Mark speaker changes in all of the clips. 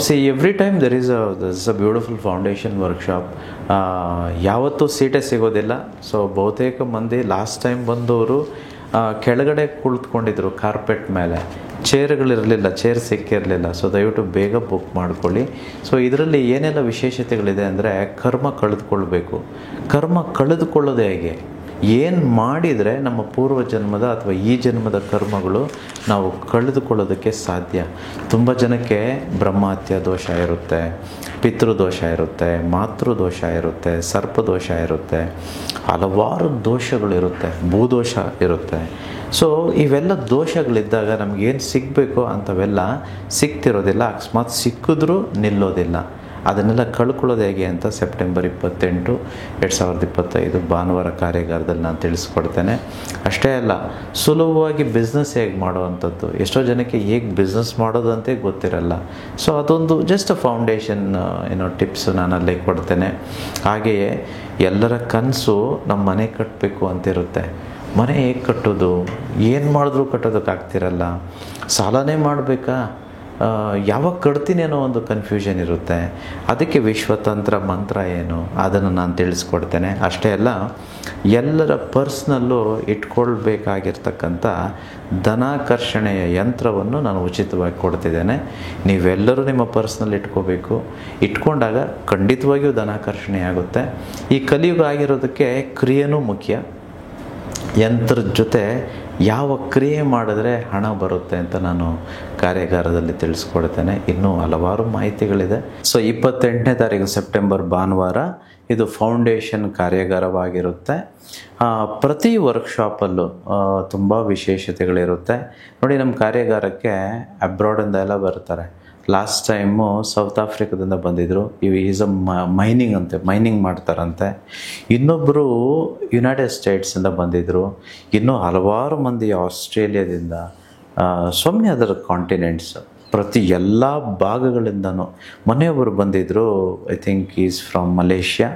Speaker 1: See every time this is a beautiful foundation workshop. ಯಾವತ್ತೂ ಸೀಟೇ ಸಿಗೋದಿಲ್ಲ. So ಬಹುತೇಕ ಮಂದಿ ಲಾಸ್ಟ್ ಟೈಮ್ ಬಂದವರು ಕೆಳಗಡೆ ಕುಳಿತುಕೊಂಡಿದ್ರು ಕಾರ್ಪೆಟ್ ಮೇಲೆ, ಚೇರ್ಗಳಿರಲಿಲ್ಲ, ಚೇರ್ ಸಿಕ್ಕಿರಲಿಲ್ಲ. ಸೊ ದಯವಿಟ್ಟು ಬೇಗ ಬುಕ್ ಮಾಡ್ಕೊಳ್ಳಿ. ಸೊ ಇದರಲ್ಲಿ ಏನೆಲ್ಲ ವಿಶೇಷತೆಗಳಿದೆ ಅಂದರೆ, ಕರ್ಮ ಕಳೆದುಕೊಳ್ಬೇಕು. ಕರ್ಮ ಕಳೆದುಕೊಳ್ಳೋದು ಹೇಗೆ, ಏನು ಮಾಡಿದರೆ ನಮ್ಮ ಪೂರ್ವ ಜನ್ಮದ ಅಥವಾ ಈ ಜನ್ಮದ ಕರ್ಮಗಳು ನಾವು ಕಳೆದುಕೊಳ್ಳೋದಕ್ಕೆ ಸಾಧ್ಯ. ತುಂಬ ಜನಕ್ಕೆ ಬ್ರಹ್ಮಹತ್ಯ ದೋಷ ಇರುತ್ತೆ, ಪಿತೃದೋಷ ಇರುತ್ತೆ, ಮಾತೃದೋಷ ಇರುತ್ತೆ, ಸರ್ಪದೋಷ ಇರುತ್ತೆ, ಹಲವಾರು ದೋಷಗಳಿರುತ್ತೆ, ಭೂದೋಷ ಇರುತ್ತೆ. ಸೊ ಇವೆಲ್ಲ ದೋಷಗಳಿದ್ದಾಗ ನಮಗೇನು ಸಿಗಬೇಕೋ ಅಂಥವೆಲ್ಲ ಸಿಗ್ತಿರೋದಿಲ್ಲ. ಅಕಸ್ಮಾತ್ ಸಿಕ್ಕಿದ್ರೂ ನಿಲ್ಲೋದಿಲ್ಲ. ಅದನ್ನೆಲ್ಲ ಕಳ್ಕೊಳ್ಳೋದು ಹೇಗೆ ಅಂತ ಸೆಪ್ಟೆಂಬರ್ 28, 2025 ಭಾನುವಾರ ಕಾರ್ಯಾಗಾರದಲ್ಲಿ ನಾನು ತಿಳಿಸ್ಕೊಡ್ತೇನೆ. ಅಷ್ಟೇ ಅಲ್ಲ, ಸುಲಭವಾಗಿ ಬಿಸ್ನೆಸ್ ಹೇಗೆ ಮಾಡುವಂಥದ್ದು. ಎಷ್ಟೋ ಜನಕ್ಕೆ ಹೇಗೆ ಬಿಸ್ನೆಸ್ ಮಾಡೋದಂತೆ ಗೊತ್ತಿರಲ್ಲ. ಸೊ ಅದೊಂದು ಜಸ್ಟ್ ಫೌಂಡೇಶನ್ ಟಿಪ್ಸ್ ನಾನು ಅಲ್ಲಿ ಕೊಡ್ತೇನೆ. ಹಾಗೆಯೇ ಎಲ್ಲರ ಕನಸು ನಮ್ಮ ಮನೆ ಕಟ್ಟಬೇಕು ಅಂತಿರುತ್ತೆ. ಮನೆ ಹೇಗೆ ಕಟ್ಟೋದು, ಏನು ಮಾಡಿದ್ರೂ ಕಟ್ಟೋದಕ್ಕಾಗ್ತಿರಲ್ಲ, ಸಾಲನೇ ಮಾಡಬೇಕಾ, ಯಾವಾಗ ಕಟ್ತೀನಿ ಅನ್ನೋ ಒಂದು ಕನ್ಫ್ಯೂಷನ್ ಇರುತ್ತೆ. ಅದಕ್ಕೆ ವಿಶ್ವತಂತ್ರ ಮಂತ್ರ ಏನು ಅದನ್ನು ನಾನು ತಿಳಿಸ್ಕೊಡ್ತೇನೆ. ಅಷ್ಟೇ ಅಲ್ಲ, ಎಲ್ಲರ ಪರ್ಸ್ನಲ್ಲೂ ಇಟ್ಕೊಳ್ಬೇಕಾಗಿರ್ತಕ್ಕಂಥ ಧನಾಕರ್ಷಣೆಯ ಯಂತ್ರವನ್ನು ನಾನು ಉಚಿತವಾಗಿ ಕೊಡ್ತಿದ್ದೇನೆ. ನೀವೆಲ್ಲರೂ ನಿಮ್ಮ ಪರ್ಸ್ನಲ್ಲಿ ಇಟ್ಕೋಬೇಕು. ಇಟ್ಕೊಂಡಾಗ ಖಂಡಿತವಾಗಿಯೂ ಧನಾಕರ್ಷಣೆ ಆಗುತ್ತೆ. ಈ ಕಲಿಯುಗ ಆಗಿರೋದಕ್ಕೆ ಕ್ರಿಯೆನೂ ಮುಖ್ಯ. ಯಂತ್ರದ ಜೊತೆ ಯಾವ ಕ್ರಿಯೆ ಮಾಡಿದ್ರೆ ಹಣ ಬರುತ್ತೆ ಅಂತ ನಾನು ಕಾರ್ಯಾಗಾರದಲ್ಲಿ ತಿಳಿಸ್ಕೊಡ್ತೇನೆ. ಇನ್ನೂ ಹಲವಾರು ಮಾಹಿತಿಗಳಿದೆ. ಸೊ 28ನೇ ತಾರೀಕು ಸೆಪ್ಟೆಂಬರ್ ಭಾನುವಾರ ಇದು ಫೌಂಡೇಶನ್ ಕಾರ್ಯಾಗಾರವಾಗಿರುತ್ತೆ. ಪ್ರತಿ ವರ್ಕ್ಶಾಪಲ್ಲೂ ತುಂಬ ವಿಶೇಷತೆಗಳಿರುತ್ತೆ. ನೋಡಿ, ನಮ್ಮ ಕಾರ್ಯಾಗಾರಕ್ಕೆ ಅಬ್ರಾಡಿಂದ ಎಲ್ಲ ಬರ್ತಾರೆ. ಲಾಸ್ಟ್ ಟೈಮು ಸೌತ್ ಆಫ್ರಿಕಾದಿಂದ ಬಂದಿದ್ದರು. ಈಸ್ ಅ ಮೈನಿಂಗ್ ಮಾಡ್ತಾರಂತೆ. ಇನ್ನೊಬ್ಬರು ಯುನೈಟೆಡ್ ಸ್ಟೇಟ್ಸಿಂದ ಬಂದಿದ್ದರು. ಇನ್ನೂ ಹಲವಾರು ಮಂದಿ ಆಸ್ಟ್ರೇಲಿಯಾದಿಂದ, ಸುಮ್ಮನೆ ಅದರ ಕಾಂಟಿನೆಂಟ್ಸ್ ಪ್ರತಿ ಎಲ್ಲ ಭಾಗಗಳಿಂದನೂ. ಮೊನ್ನೆಯೊಬ್ಬರು ಬಂದಿದ್ದರು, I think is from Malaysia.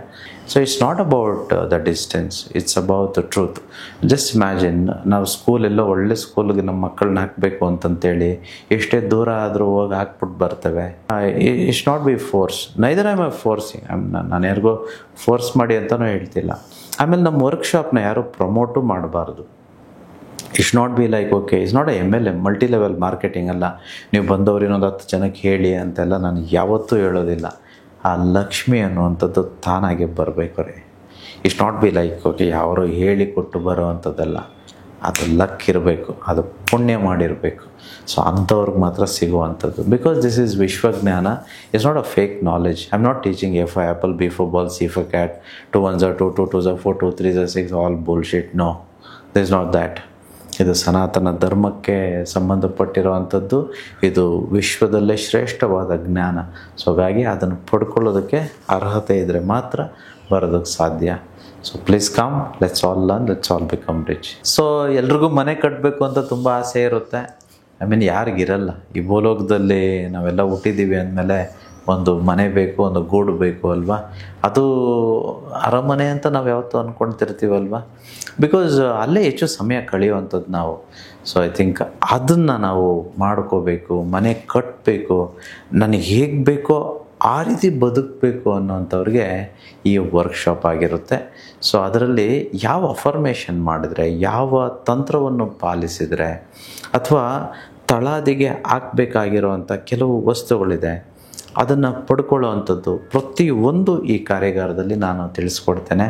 Speaker 1: So it's not about the distance, it's about the truth. Just imagine, ನಾವು ಸ್ಕೂಲೆಲ್ಲ ಒಳ್ಳೆ ಸ್ಕೂಲ್ಗೆ ನಮ್ಮ ಮಕ್ಕಳನ್ನ ಹಾಕಬೇಕು ಅಂತಂತೇಳಿ ಎಷ್ಟೇ ದೂರ ಆದರೂ ಹೋಗಿ ಹಾಕ್ಬಿಟ್ಟು ಬರ್ತೇವೆ. It's not be force, neither I am forcing. ನಾನು ಯಾರಿಗೋ ಫೋರ್ಸ್ ಮಾಡಿ ಅಂತಲೂ ಹೇಳ್ತಿಲ್ಲ. ಆಮೇಲೆ ನಮ್ಮ ವರ್ಕ್ಶಾಪ್ನ ಯಾರೂ ಪ್ರಮೋಟು ಮಾಡಬಾರ್ದು. It's not be like okay, it's not MLM, multi level marketing ಅಲ್ಲ. ನೀವು ಬಂದವರು ಇನ್ನೊಂದು 10 ಜನಕ್ಕೆ ಹೇಳಿ ಅಂತೆಲ್ಲ ನಾನು ಯಾವತ್ತೂ ಹೇಳೋದಿಲ್ಲ. ಆ ಲಕ್ಷ್ಮಿ ಅನ್ನುವಂಥದ್ದು ತಾನಾಗೆ ಬರಬೇಕು ರೀ. It's not be like okay ಯಾರೋ ಹೇಳಿ ಕೊಟ್ಟು ಬರೋವಂಥದ್ದಲ್ಲ. ಅದು ಲಕ್ ಇರಬೇಕು, ಅದು ಪುಣ್ಯ ಮಾಡಿರಬೇಕು. ಸೊ ಅಂಥವ್ರಿಗೆ ಮಾತ್ರ ಸಿಗುವಂಥದ್ದು. ಬಿಕಾಸ್ ದಿಸ್ ಈಸ್ ವಿಶ್ವಜ್ಞಾನ, it's not a fake knowledge. I am not teaching A for apple, B for ball, C for cat, 2 1s are 2, 2 2s are 4, 2 3s are 6, all bullshit. No, there is not that. ಇದು ಸನಾತನ ಧರ್ಮಕ್ಕೆ ಸಂಬಂಧಪಟ್ಟಿರುವಂಥದ್ದು. ಇದು ವಿಶ್ವದಲ್ಲೇ ಶ್ರೇಷ್ಠವಾದ ಜ್ಞಾನ. So ಹಾಗಾಗಿ ಅದನ್ನು ಪಡ್ಕೊಳ್ಳೋದಕ್ಕೆ ಅರ್ಹತೆ ಇದ್ದರೆ ಮಾತ್ರ ಬರೋದಕ್ಕೆ ಸಾಧ್ಯ. So please come, let's all learn, let's all become rich. So ಎಲ್ರಿಗೂ ಮನೆ ಕಟ್ಟಬೇಕು ಅಂತ ತುಂಬ ಆಸೆ ಇರುತ್ತೆ. ಯಾರಿಗಿರಲ್ಲ ಈ ಭೂಲೋಕದಲ್ಲಿ. ನಾವೆಲ್ಲ ಹುಟ್ಟಿದ್ದೀವಿ ಅಂದಮೇಲೆ ಒಂದು ಮನೆ ಬೇಕು, ಒಂದು ಗೂಡು ಬೇಕು ಅಲ್ವಾ. ಅದು ಅರಮನೆ ಅಂತ ನಾವು ಯಾವತ್ತೂ ಅಂದ್ಕೊಳ್ತಿರ್ತೀವಲ್ವ. ಬಿಕಾಸ್ ಅಲ್ಲೇ ಹೆಚ್ಚು ಸಮಯ ಕಳೆಯುವಂಥದ್ದು ನಾವು. ಸೊ ಐ ಥಿಂಕ್ ಅದನ್ನು ನಾವು ಮಾಡ್ಕೋಬೇಕು, ಮನೆ ಕಟ್ಟಬೇಕು, ನನಗೆ ಹೇಗೆ ಬೇಕೋ ಆ ರೀತಿ ಬದುಕಬೇಕು ಅನ್ನೋಂಥವ್ರಿಗೆ ಈ ವರ್ಕ್ಶಾಪ್ ಆಗಿರುತ್ತೆ. ಸೊ ಅದರಲ್ಲಿ ಯಾವ ಅಫರ್ಮೇಷನ್ ಮಾಡಿದರೆ, ಯಾವ ತಂತ್ರವನ್ನು ಪಾಲಿಸಿದರೆ, ಅಥವಾ ತಳಾದಿಗೆ ಹಾಕಬೇಕಾಗಿರುವಂಥ ಕೆಲವು ವಸ್ತುಗಳಿದೆ, ಅದನ್ನು ಪಡ್ಕೊಳ್ಳೋ ಅಂಥದ್ದು ಪ್ರತಿಯೊಂದು ಈ ಕಾರ್ಯಾಗಾರದಲ್ಲಿ ನಾನು ತಿಳಿಸ್ಕೊಡ್ತೇನೆ.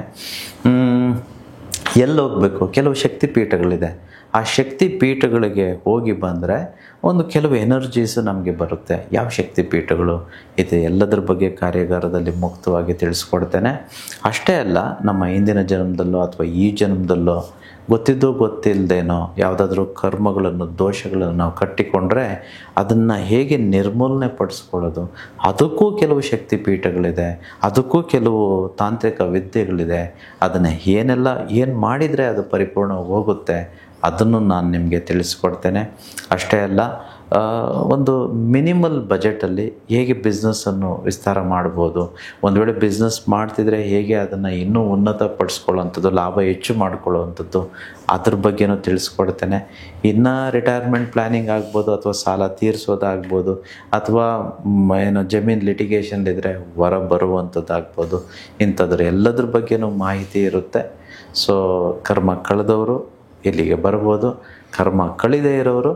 Speaker 1: ಎಲ್ಲಿ ಹೋಗಬೇಕು, ಕೆಲವು ಶಕ್ತಿ ಪೀಠಗಳಿದೆ. ಆ ಶಕ್ತಿ ಪೀಠಗಳಿಗೆ ಹೋಗಿ ಬಂದರೆ ಕೆಲವು ಎನರ್ಜೀಸು ನಮಗೆ ಬರುತ್ತೆ. ಯಾವ ಶಕ್ತಿ ಪೀಠಗಳು ಇದೆ ಎಲ್ಲದರ ಬಗ್ಗೆ ಕಾರ್ಯಾಗಾರದಲ್ಲಿ ಮುಕ್ತವಾಗಿ ತಿಳಿಸ್ಕೊಡ್ತೇನೆ. ಅಷ್ಟೇ ಅಲ್ಲ, ನಮ್ಮ ಹಿಂದಿನ ಜನ್ಮದಲ್ಲೋ ಅಥವಾ ಈ ಜನ್ಮದಲ್ಲೋ ಗೊತ್ತಿದ್ದೋ ಗೊತ್ತಿಲ್ಲದೇನೋ ಯಾವುದಾದ್ರೂ ಕರ್ಮಗಳನ್ನು, ದೋಷಗಳನ್ನು ನಾವು ಕಟ್ಟಿಕೊಂಡ್ರೆ ಅದನ್ನು ಹೇಗೆ ನಿರ್ಮೂಲನೆ ಪಡಿಸ್ಕೊಳ್ಳೋದು, ಅದಕ್ಕೂ ಕೆಲವು ಶಕ್ತಿ ಪೀಠಗಳಿದೆ, ಅದಕ್ಕೂ ಕೆಲವು ತಾಂತ್ರಿಕ ವಿದ್ಯೆಗಳಿದೆ. ಅದನ್ನು ಏನು ಮಾಡಿದರೆ ಅದು ಪರಿಪೂರ್ಣವಾಗಿ ಹೋಗುತ್ತೆ ಅದನ್ನು ನಾನು ನಿಮಗೆ ತಿಳಿಸ್ಕೊಡ್ತೇನೆ. ಅಷ್ಟೇ ಅಲ್ಲ, ಒಂದು ಮಿನಿಮಲ್ ಬಜೆಟಲ್ಲಿ ಹೇಗೆ ಬಿಸ್ನೆಸ್ಸನ್ನು ವಿಸ್ತಾರ ಮಾಡ್ಬೋದು, ಒಂದು ವೇಳೆ ಬಿಸ್ನೆಸ್ ಮಾಡ್ತಿದ್ರೆ ಹೇಗೆ ಅದನ್ನು ಇನ್ನೂ ಉನ್ನತಪಡಿಸ್ಕೊಳ್ಳೋವಂಥದ್ದು, ಲಾಭ ಹೆಚ್ಚು ಮಾಡ್ಕೊಳ್ಳೋವಂಥದ್ದು, ಅದ್ರ ಬಗ್ಗೆನೂ ತಿಳಿಸ್ಕೊಡ್ತೇನೆ. ಇನ್ನು ರಿಟೈರ್ಮೆಂಟ್ ಪ್ಲ್ಯಾನಿಂಗ್ ಆಗ್ಬೋದು, ಅಥವಾ ಸಾಲ ತೀರಿಸೋದಾಗ್ಬೋದು, ಅಥವಾ ಏನು ಜಮೀನು ಲಿಟಿಗೇಷನ್ಲಿದ್ದರೆ ಹೊರ ಬರುವಂಥದ್ದು ಆಗ್ಬೋದು, ಇಂಥದ್ರ ಎಲ್ಲದ್ರ ಬಗ್ಗೆನೂ ಮಾಹಿತಿ ಇರುತ್ತೆ. ಸೊ ಕರ್ಮ ಕಳೆದವರು ಇಲ್ಲಿಗೆ ಬರ್ಬೋದು, ಕರ್ಮ ಕಳಿದೇ ಇರೋರು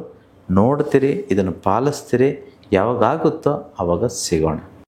Speaker 1: ನೋಡ್ತೀರಿ, ಇದನ್ನು ಪಾಲಿಸ್ತೀರಿ, ಯಾವಾಗ ಆಗುತ್ತೋ ಆವಾಗ ಸಿಗೋಣ.